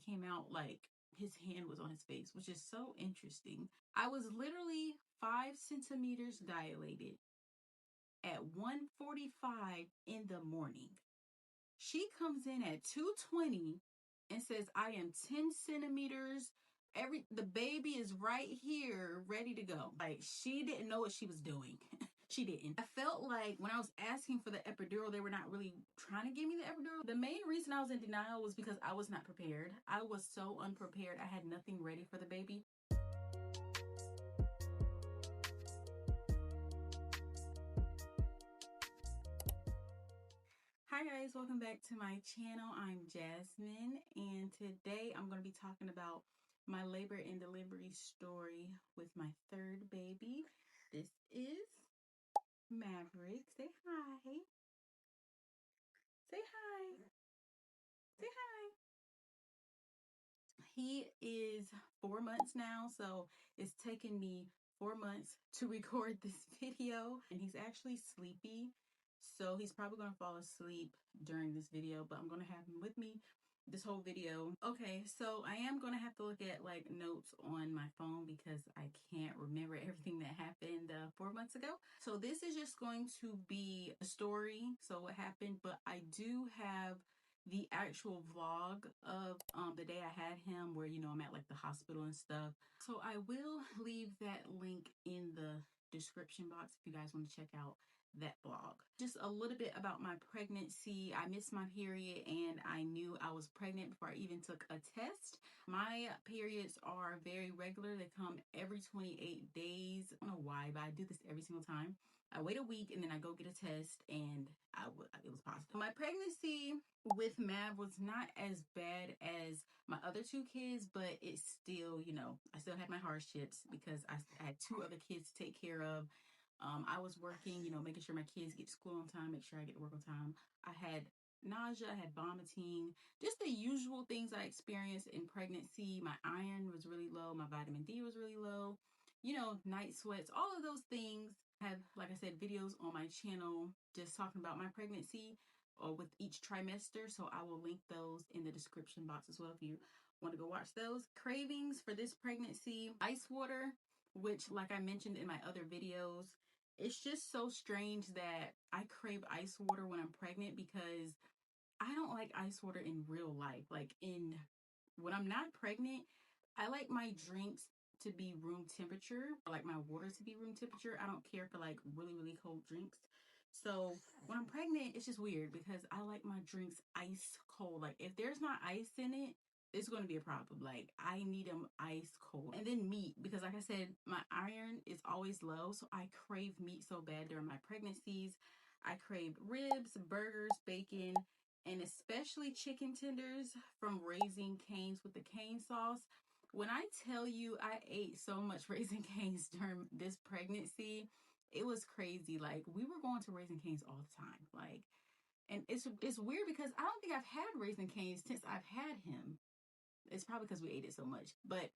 came out like his hand was on his face, which is so interesting. I was literally 5 centimeters dilated at 1:45 in the morning. She comes in at 2:20 and says, I am 10 centimeters. The baby is right here, ready to go. Like, she didn't know what she was doing. She didn't. I felt like when I was asking for the epidural, they were not really trying to give me the epidural. The main reason I was in denial was because I was not prepared. I was so unprepared. I had nothing ready for the baby. Hi guys, welcome back to my channel. I'm Jasmine, and today I'm going to be talking about my labor and delivery story with my third baby. This is Maverick. Say hi. Say hi. Say hi. He is 4 months now, so it's taken me 4 months to record this video, and he's actually sleepy, so he's probably going to fall asleep during this video, but I'm going to have him with me this whole video. Okay, so I am going to have to look at like notes on my phone because I can't remember everything that happened 4 months ago. So this is just going to be a story, so what happened, but I do have the actual vlog of the day I had him, where I'm at like the hospital and stuff. So I will leave that link in the description box if you guys want to check out that vlog. Just a little bit about my pregnancy. I missed my period and I knew I was pregnant before I even took a test. My periods are very regular. They come every 28 days. I don't know why, but I do this every single time. I wait a week and then I go get a test, and it was positive. My pregnancy with Mav was not as bad as my other two kids, but it's still, I still had my hardships because I had two other kids to take care of. I was working, making sure my kids get to school on time, make sure I get to work on time. I had nausea, I had vomiting, just the usual things I experienced in pregnancy. My iron was really low, my vitamin D was really low, night sweats, all of those things. I have, like I said, videos on my channel just talking about my pregnancy or with each trimester, so I will link those in the description box as well if you want to go watch those. Cravings for this pregnancy: ice water, which, like I mentioned in my other videos, it's just so strange that I crave ice water when I'm pregnant because I don't like ice water in real life. Like when I'm not pregnant, I like my drinks to be room temperature, or like my water to be room temperature. I don't care for like really, really cold drinks. So when I'm pregnant, it's just weird because I like my drinks ice cold. Like if there's not ice in it, it's going to be a problem. Like I need them ice cold. And then meat, because like I said, my iron is always low. So I crave meat so bad during my pregnancies. I crave ribs, burgers, bacon, and especially chicken tenders from Raising Cane's with the cane sauce. When I tell you I ate so much Raising Cane's during this pregnancy, it was crazy. Like we were going to Raising Cane's all the time. Like, and it's weird because I don't think I've had Raising Cane's since I've had him. It's probably because we ate it so much, but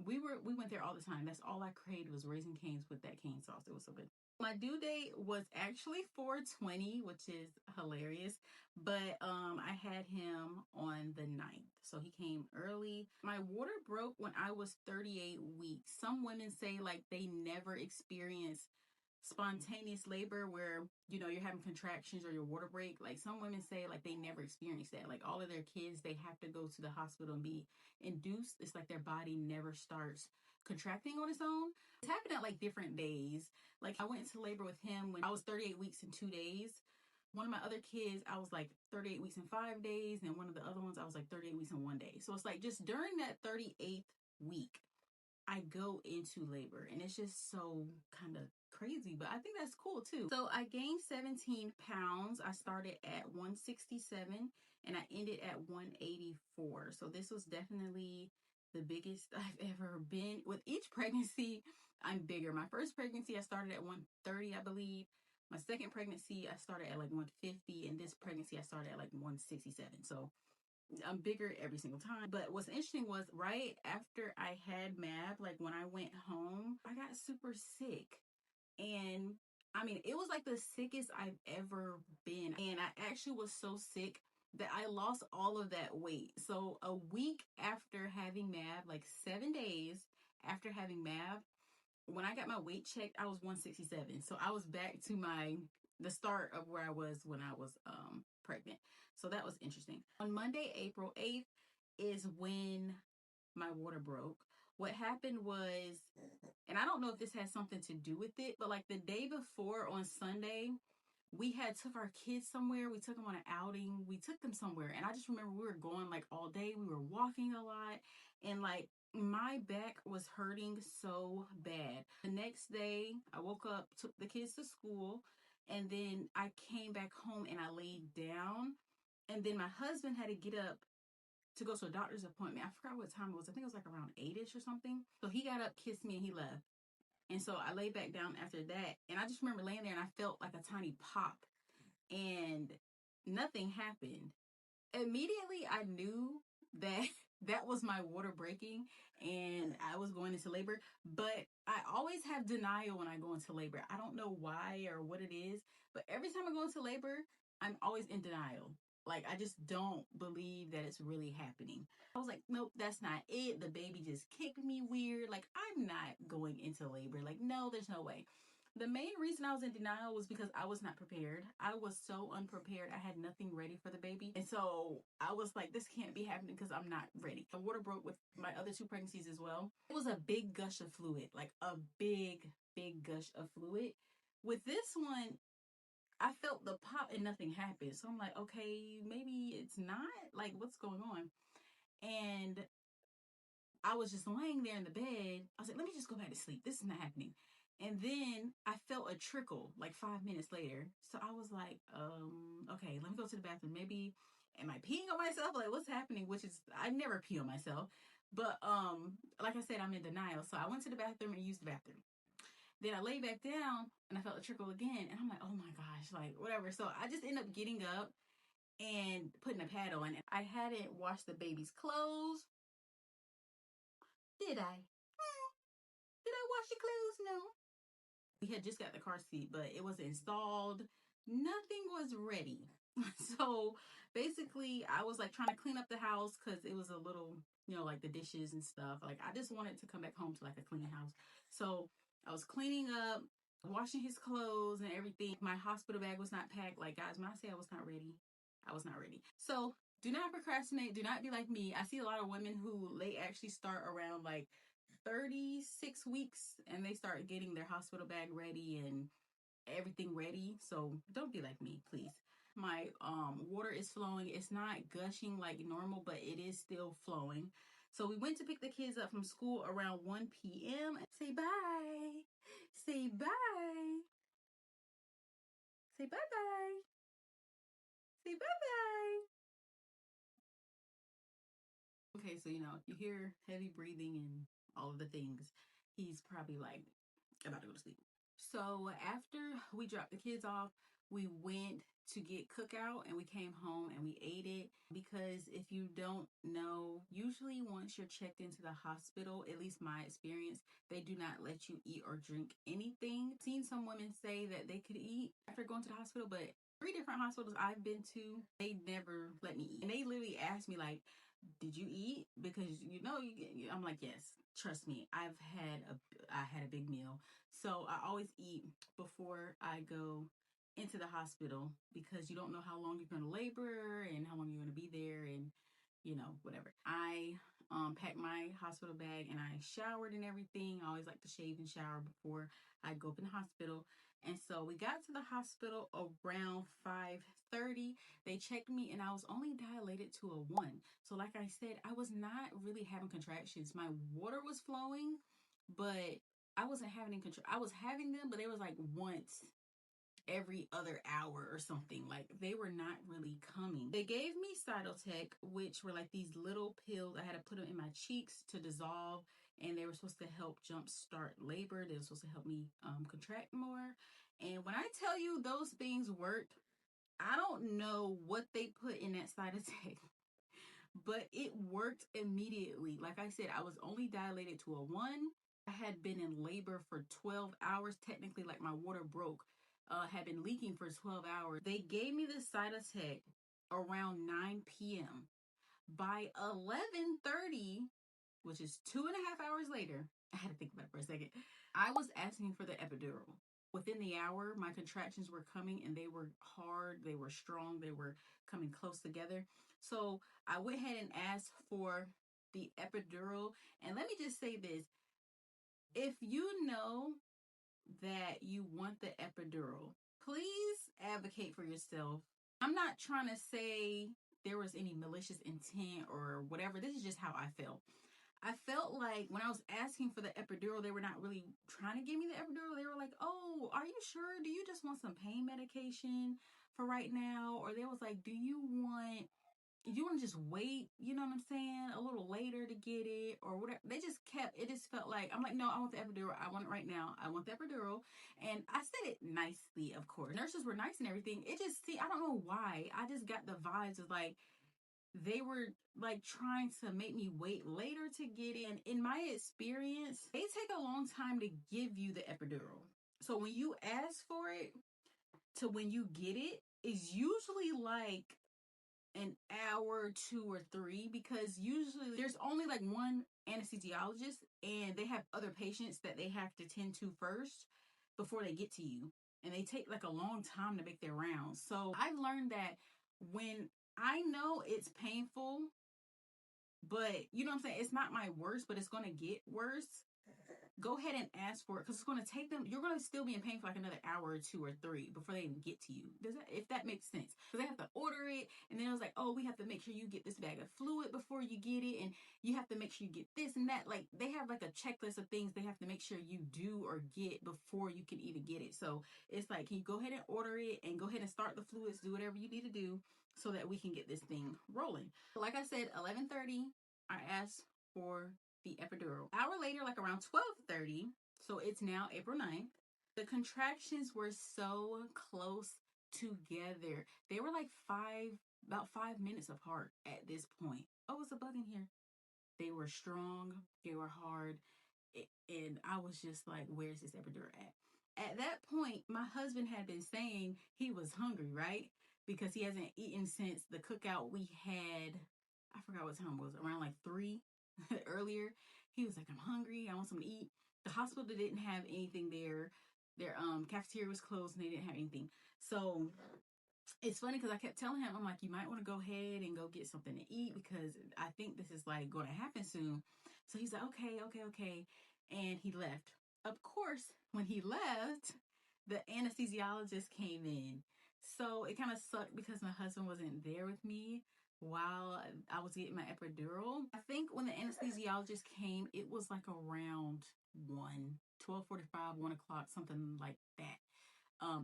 we went there all the time. That's all I craved was Raising Cane's with that cane sauce. It was so good. My due date was actually 4/20, which is hilarious, but I had him on the 9th, so he came early. My water broke when I was 38 weeks. Some women say like they never experience spontaneous labor where you're having contractions or your water break. Like some women say like they never experienced that. Like all of their kids, they have to go to the hospital and be induced. It's like their body never starts contracting on its own. It's happened at like different days. Like I went into labor with him when I was 38 weeks and 2 days. One of my other kids, I was like 38 weeks and 5 days, and one of the other ones I was like 38 weeks and 1 day. So it's like just during that 38th week I go into labor, and it's just so kind of crazy, but I think that's cool too. So I gained 17 pounds. I started at 167 and I ended at 184. So this was definitely the biggest I've ever been. With each pregnancy, I'm bigger. My first pregnancy, I started at 130, I believe. My second pregnancy, I started at like 150, and this pregnancy, I started at like 167. So I'm bigger every single time. But what's interesting was right after I had Mab, like when I went home, I got super sick. And I mean, it was like the sickest I've ever been. And I actually was so sick that I lost all of that weight. So a week after having Mav, like 7 days after having Mav, when I got my weight checked, I was 167. So I was back to the start of where I was when I was pregnant. So that was interesting. On Monday, April 8th is when my water broke. What happened was, and I don't know if this has something to do with it, but like the day before on Sunday, we had took our kids somewhere. We took them on an outing. We took them somewhere. And I just remember we were going like all day. We were walking a lot. And like my back was hurting so bad. The next day, I woke up, took the kids to school. And then I came back home and I laid down. And then my husband had to get up to go to a doctor's appointment. I forgot what time it was. I think it was like around 8ish or something. So he got up, kissed me, and he left. And so I laid back down after that. And I just remember laying there and I felt like a tiny pop and nothing happened. Immediately, I knew that that was my water breaking and I was going into labor. But I always have denial when I go into labor. I don't know why or what it is, but every time I go into labor, I'm always in denial. Like, I just don't believe that it's really happening. I was like, nope, that's not it. The baby just kicked me weird. Like, I'm not going into labor. Like, no, there's no way. The main reason I was in denial was because I was not prepared. I was so unprepared. I had nothing ready for the baby. And so I was like, this can't be happening because I'm not ready. The water broke with my other 2 pregnancies as well. It was a big gush of fluid, like a big, big gush of fluid. With this one, I felt the pop and nothing happened. So I'm like, okay, maybe it's not. Like, what's going on? And I was just laying there in the bed. I was like, let me just go back to sleep. This is not happening. And then I felt a trickle like 5 minutes later. So I was like, okay, let me go to the bathroom. Maybe, am I peeing on myself? Like, what's happening? Which is, I never pee on myself. But like I said, I'm in denial. So I went to the bathroom and used the bathroom. Then I lay back down and I felt a trickle again. And I'm like, oh my gosh, like whatever. So I just end up getting up and putting a pad on. I hadn't washed the baby's clothes. Did I? Did I wash your clothes? No. We had just got the car seat, but it was installed. Nothing was ready. So basically, I was like trying to clean up the house because it was a little, like the dishes and stuff. Like I just wanted to come back home to like a clean house. So I was cleaning up, washing his clothes and everything. My hospital bag was not packed. Like, guys, when I say I was not ready, I was not ready. So do not procrastinate. Do not be like me. I see a lot of women who they actually start around like 36 weeks and they start getting their hospital bag ready and everything ready. So don't be like me, please. My water is flowing. It's not gushing like normal, but it is still flowing. So we went to pick the kids up from school around 1 p.m. Say bye. Say bye. Say bye bye. Say bye bye. Okay, so you hear heavy breathing and all of the things. He's probably like about to go to sleep. So after we dropped the kids off, we went to get cookout and we came home and we ate it. Because if you don't know, usually once you're checked into the hospital, at least my experience, they do not let you eat or drink anything. I've seen some women say that they could eat after going to the hospital, but 3 different hospitals I've been to, they never let me eat. And they literally asked me like, did you eat? Because I'm like, yes, trust me, I had a big meal. So I always eat before I go into the hospital because you don't know how long you're going to labor and how long you're going to be there and whatever. I packed my hospital bag and I showered and everything. I always like to shave and shower before I go up in the hospital. And so we got to the hospital around 5:30. They checked me and I was only dilated to a 1. So like I said, I was not really having contractions. My water was flowing, but I wasn't having control. I was having them, but they was like once every other hour or something. Like they were not really coming. They gave me Cytotec, which were like these little pills. I had to put them in my cheeks to dissolve, and they were supposed to help jumpstart labor. They were supposed to help me contract more. And when I tell you those things worked, I don't know what they put in that Cytotec, but it worked immediately. Like I said, I was only dilated to a 1. I had been in labor for 12 hours. Technically, like my water broke, had been leaking for 12 hours. They gave me the Cytotec around 9 p.m. By 11:30, which is 2.5 hours later, I had to think about it for a second. I was asking for the epidural. Within the hour, my contractions were coming and they were hard, they were strong, they were coming close together. So I went ahead and asked for the epidural. And let me just say this, if you know that you want the epidural, please advocate for yourself. I'm not trying to say there was any malicious intent or whatever. This is just how I felt. I felt like when I was asking for the epidural, they were not really trying to give me the epidural. They were like, "Oh, are you sure? Do you just want some pain medication for right now?" Or they was like, "Do you want to just wait, you know what I'm saying, a little later to get it or whatever?" They just kept, it just felt like, I'm like, "No, I want the epidural. I want it right now. I want the epidural." And I said it nicely, of course. Nurses were nice and everything. It just, see, I don't know why. I just got the vibes of like, they were like trying to make me wait later to get it. And in my experience, they take a long time to give you the epidural. So when you ask for it to when you get it is usually like an hour, 2 or 3, because usually there's only like one anesthesiologist and they have other patients that they have to tend to first before they get to you. And they take like a long time to make their rounds. So I've learned that when I know it's painful, but you know what I'm saying, it's not my worst, but it's going to get worse, go ahead and ask for it, because it's going to take them, you're going to still be in pain for like another hour or 2 or 3 before they even get to you. Does that, if that makes sense? Because they have to order it, and then it was like, "Oh, we have to make sure you get this bag of fluid before you get it, and you have to make sure you get this and that." Like, they have like a checklist of things they have to make sure you do or get before you can even get it. So it's like, can you go ahead and order it and go ahead and start the fluids, do whatever you need to do so that we can get this thing rolling. Like I said, 11:30, I asked for the epidural. An hour later, like around 12:30, so it's now April 9th, the contractions were so close together. They were like about 5 minutes apart at this point. Oh, it's a bug in here. They were strong, they were hard, and I was just like, "Where's this epidural at?" At that point, my husband had been saying he was hungry, right? Because he hasn't eaten since the cookout we had. I forgot what time it was, around like 3 earlier. He was like, "I'm hungry. I want something to eat." The hospital didn't have anything there. Their cafeteria was closed and they didn't have anything. So it's funny because I kept telling him, I'm like, "You might want to go ahead and go get something to eat because I think this is like going to happen soon." So he's like, "Okay, okay, okay." And he left. Of course, when he left, the anesthesiologist came in. So it kind of sucked because my husband wasn't there with me while I was getting my epidural. I think when the anesthesiologist came, it was like around 12:45, 1 o'clock, something like that,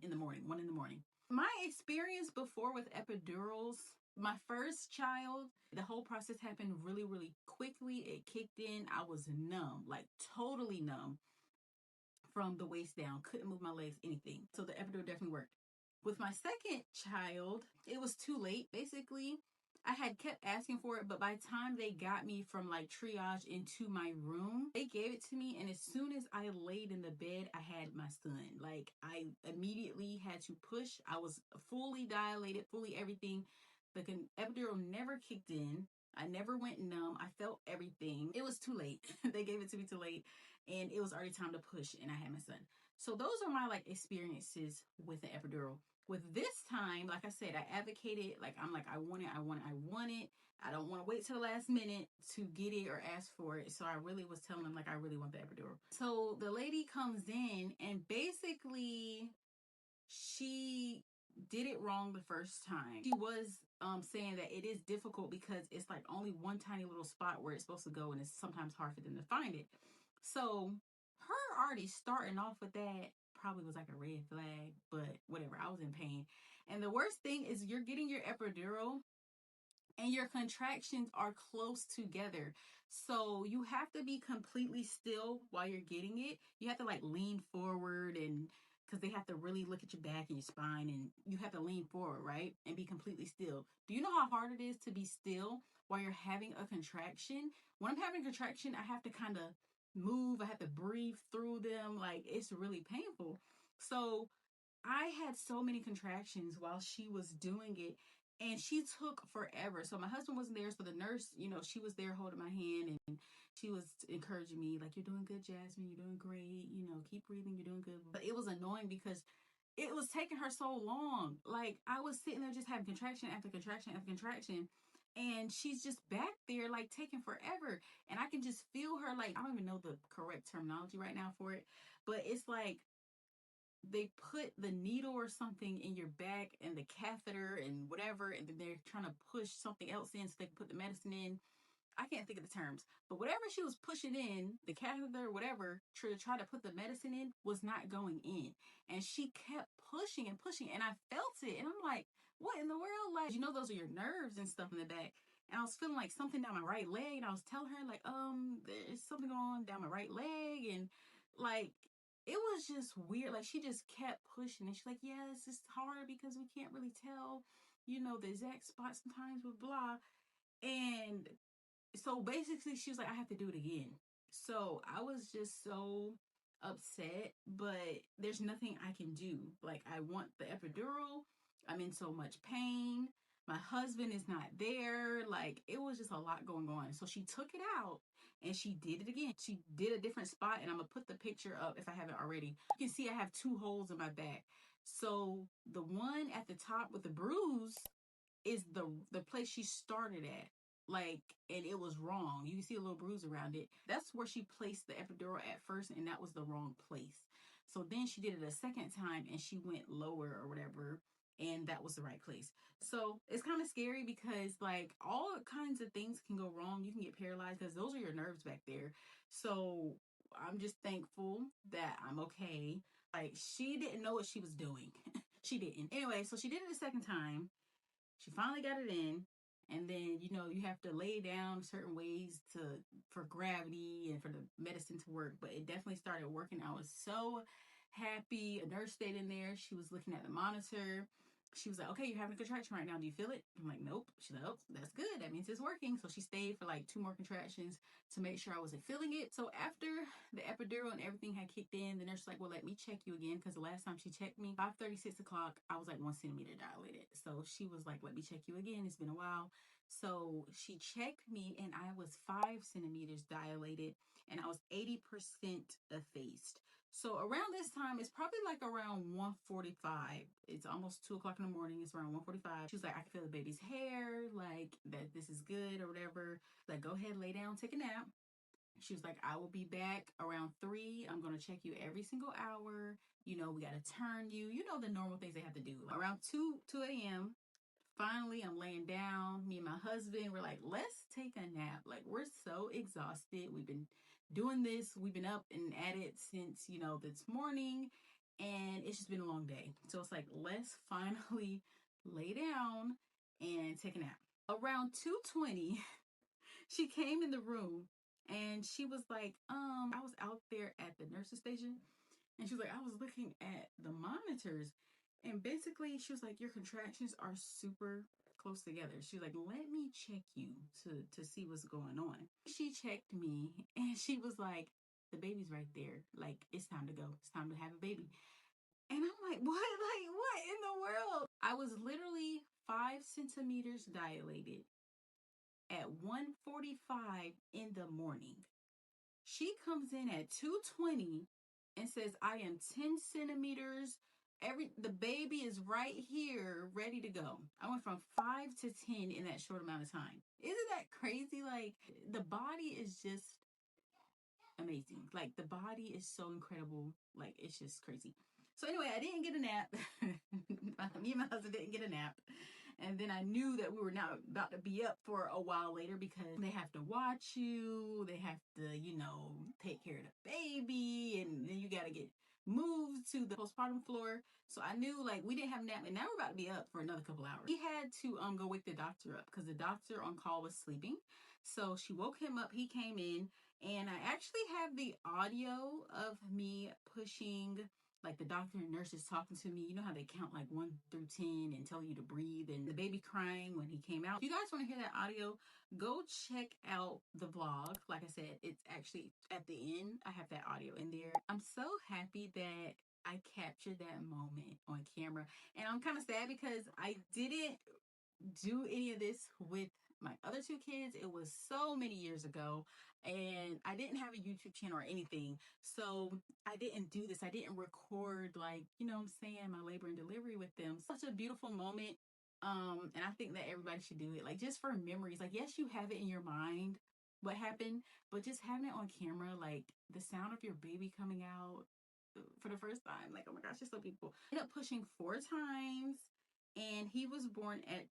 in the morning, 1 in the morning. My experience before with epidurals, my first child, the whole process happened really, really quickly. It kicked in. I was numb, like totally numb from the waist down. Couldn't move my legs, anything. So the epidural definitely worked. With my second child, it was too late, basically. I had kept asking for it, but by the time they got me from like triage into my room, they gave it to me. And as soon as I laid in the bed, I had my son. Like, I immediately had to push. I was fully dilated, fully everything. The epidural never kicked in. I never went numb. I felt everything. It was too late. They gave it to me too late. And it was already time to push, and I had my son. So those are my like experiences with the epidural. With this time, like I said, I advocated, like, I'm like, "I want it, I want it, I want it. I don't want to wait till the last minute to get it or ask for it." So I really was telling them, like, I really want the epidural. So the lady comes in, and basically she did it wrong the first time. She was saying that it is difficult because it's like only one tiny little spot where it's supposed to go, and it's sometimes hard for them to find it. So her already starting off with that probably was like a red flag, but whatever. I was in pain. And the worst thing is you're getting your epidural and your contractions are close together. So you have to be completely still while you're getting it. You have to like lean forward, and because they have to really look at your back and your spine, and you have to lean forward, right? And be completely still. Do you know how hard it is to be still while you're having a contraction? When I'm having a contraction, I have to kind of move. I have to breathe through them. Like, it's really painful. So I had so many contractions while she was doing it. And she took forever. So my husband wasn't there. So the nurse, you know, she was there holding my hand and she was encouraging me, like, you're doing good, Jasmine. You're doing great. You know, keep breathing. You're doing good. But it was annoying because it was taking her so long. Like, I was sitting there just having contraction after contraction after contraction. And she's just back there, like, taking forever. And I can just feel her, like, I don't even know the correct terminology right now for it. But it's like they put the needle or something in your back and the catheter and whatever, and then they're trying to push something else in so they can put the medicine in. I can't think of the terms, but whatever she was pushing in, the catheter, whatever, to try to put the medicine in was not going in. And she kept pushing and pushing, and I felt it. And I'm like, what in the world? Like, you know, those are your nerves and stuff in the back. And I was feeling like something down my right leg, and I was telling her, like, there's something going on down my right leg. And like, it was just weird. Like, she just kept pushing, and she's like, yeah, it's just hard because we can't really tell, you know, the exact spot sometimes with blah. And so basically she was like, I have to do it again. So I was just so upset, but there's nothing I can do. Like, I want the epidural. I'm in so much pain. My husband is not there. Like, it was just a lot going on. So she took it out and she did it again. She did a different spot, and I'm gonna put the picture up if I haven't already. You can see I have 2 holes in my back. So the one at the top with the bruise is the place she started at. Like, and it was wrong. You can see a little bruise around it. That's where she placed the epidural at first, and that was the wrong place. So then she did it a second time and she went lower or whatever, and that was the right place. So it's kind of scary because, like, all kinds of things can go wrong. You can get paralyzed because those are your nerves back there. So I'm just thankful that I'm okay. Like, she didn't know what she was doing. She didn't. Anyway, so she did it a second time. She finally got it in, and then, you know, you have to lay down certain ways to for gravity and for the medicine to work. But it definitely started working. I was so happy. A nurse stayed in there. She was looking at the monitor. She was like, okay, you're having a contraction right now. Do you feel it? I'm like, nope. She's like, oh, that's good. That means it's working. So she stayed for like 2 more contractions to make sure I wasn't feeling it. So after the epidural and everything had kicked in, the nurse was like, well, let me check you again. Because the last time she checked me, 5:30, 6 o'clock, I was like 1 centimeter dilated. So she was like, let me check you again. It's been a while. So she checked me and I was 5 centimeters dilated and I was 80% effaced. So around this time, it's probably like around 1:45. It's almost 2 o'clock in the morning. It's around 1:45. She was like, I can feel the baby's hair, like that this is good or whatever. Like, go ahead, lay down, take a nap. She was like, I will be back around 3. I'm going to check you every single hour. You know, we got to turn you. You know, the normal things they have to do. Like, around 2 a.m., finally, I'm laying down. Me and my husband were like, let's take a nap. Like, we're so exhausted. We've been doing this. We've been up and at it since, you know, this morning. And it's just been a long day. So it's like, let's finally lay down and take a nap. Around 2:20, she came in the room and she was like, I was out there at the nurse's station, and she was like, I was looking at the monitors, and basically she was like, your contractions are super close together. She was like, let me check you to see what's going on. She checked me and she was like, the baby's right there. Like, it's time to go. It's time to have a baby. And I'm like, what? Like, what in the world? I was literally 5 centimeters dilated at 1:45 in the morning. She comes in at 2:20 and says, I am 10 centimeters. The baby is right here, ready to go. I went from 5 to 10 in that short amount of time. Isn't that crazy? Like, the body is just amazing. Like, the body is so incredible. Like, it's just crazy. So anyway, I didn't get a nap. Me and my husband didn't get a nap. And then I knew that we were not about to be up for a while later because they have to watch you. They have to, you know, take care of the baby. And then you got to get moved to the postpartum floor. So I knew, like, we didn't have a nap. And now we're about to be up for another couple hours. We had to go wake the doctor up because the doctor on call was sleeping. So she woke him up. He came in. And I actually have the audio of me pushing, like, the doctor and nurses talking to me. You know how they count like 1 through 10 and tell you to breathe, and the baby crying when he came out. If you guys want to hear that audio, go check out the vlog. Like I said, it's actually at the end. I have that audio in there. I'm so happy that I captured that moment on camera. And I'm kind of sad because I didn't do any of this with my other two kids. It was so many years ago, and I didn't have a YouTube channel or anything. So I didn't do this. I didn't record, like, you know what I'm saying, my labor and delivery with them. Such a beautiful moment. And I think that everybody should do it, like, just for memories. Like, yes, you have it in your mind what happened, but just having it on camera, like the sound of your baby coming out for the first time, like, oh my gosh, it's so beautiful. I ended up pushing 4 times, and he was born at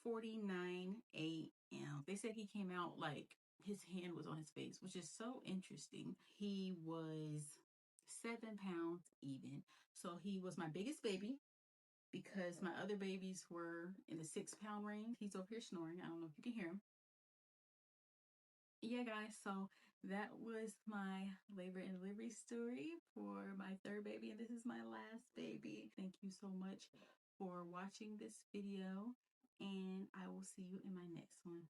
2:49 a.m. They said he came out like his hand was on his face, which is so interesting. He was 7 pounds even. So he was my biggest baby because my other babies were in the 6 pound range. He's over here snoring. I don't know if you can hear him. Yeah, guys, so that was my labor and delivery story for my third baby, and this is my last baby. Thank you so much for watching this video, and I will see you in my next one.